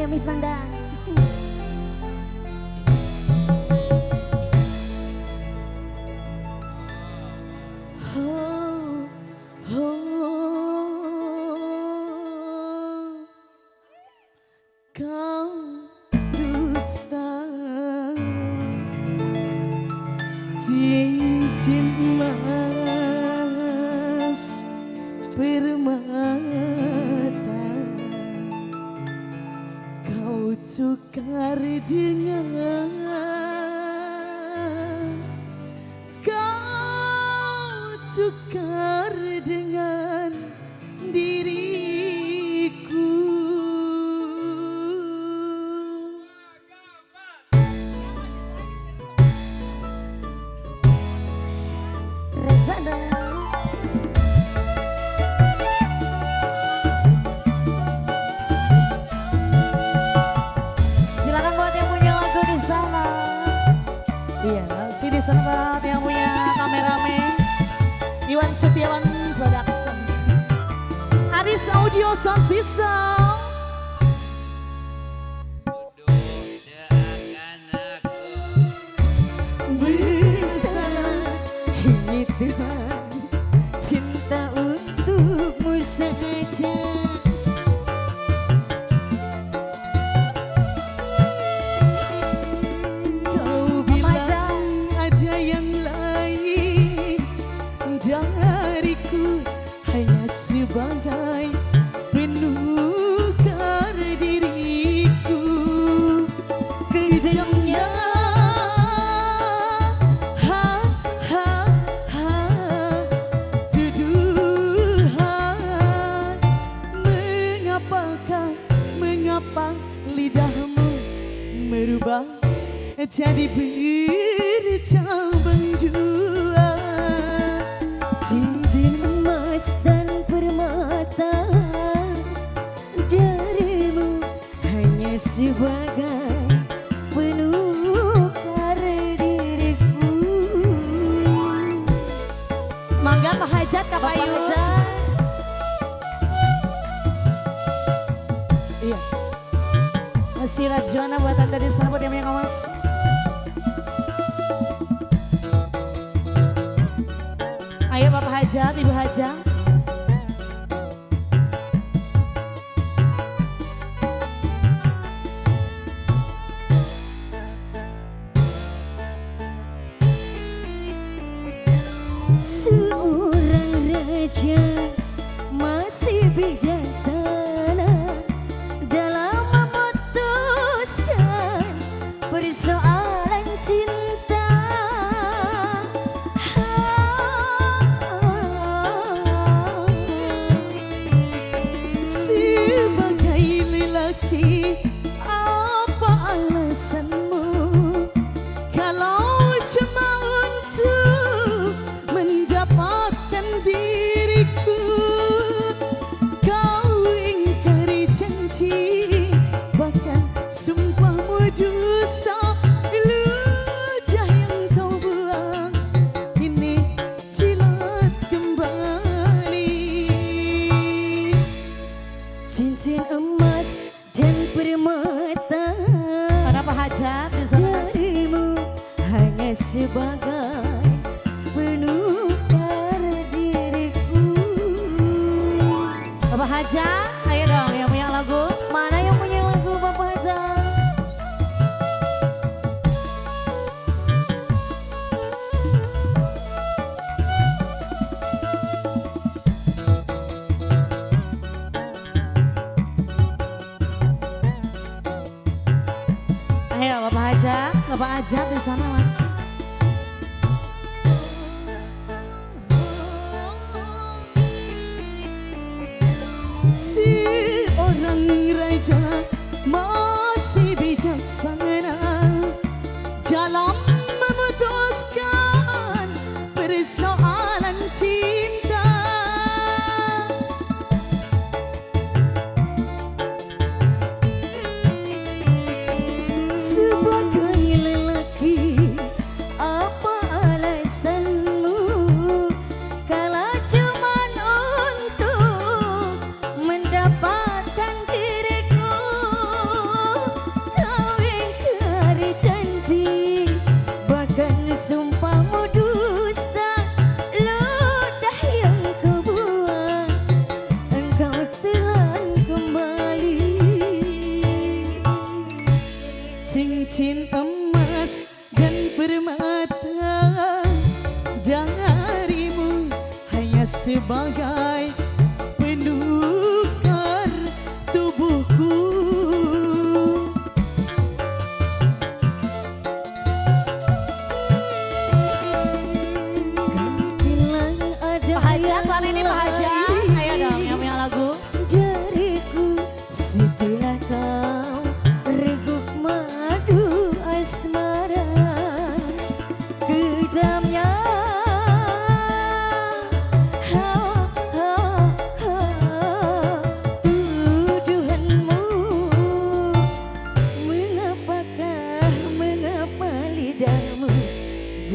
ya Miss Manda. Oh, oh, kau dusta cincin emas permata kau tukar dengan tukar dengan diriku. Rezana. Silakan buat yang punya lagu di sana. Iya, masih di sana buat yang punya kameramen. Iwan Setiawan Production, Adis Audio Sound System. Bersama kini Tuhan cinta untukmu saja. Kau bilang ada yang lain dariku, hanya sebagai penukar diriku. Kejamnya tuduhan, mengapa lidahmu merubah jadi bercabang dua. cincin emas dan permata darimu hanya sebagai penukar diriku. Mangga Pak Hajat Kak Bapak Bayu. Hajat. Iya. Masih Rajwana buat Anda di sana buat yang awas. Ayo Bapak Hajat, Ibu Hajat. Seorang raja masih bijaksana dalam memutuskan persoalan cinta. Sebagai lelaki, apa alasanmu kalau cuma untuk mendapatkan diriku? Kau ingkari janji, bahkan sumpahmu dusta. Ludah yang kau buang ini jilat kembali. Cincin emas dan permata Kenapa Hajat di sana? darimu hanya sebagai penukar diriku. Bapak Hajat, ayo dong yang punya lagu. Mana yang punya lagu Bapak Haja? Ayo Bapak Hajat di sana Mas. Seorang raja masih bijaksana dalam memutuskan persoalan cinta. Sebagai lelaki, apa alasanmu kalau cuman untuk mendapatkan diriku?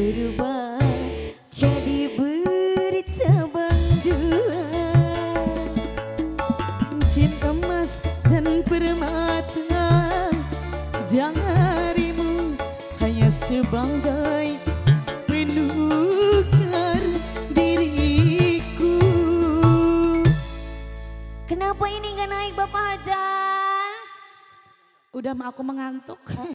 berubah jadi bercabang dua. Cinta emas dan permata darimu hanya sebagai penukar diriku. Kenapa ini gak naik Bapak Haja? Udah mah aku mengantuk.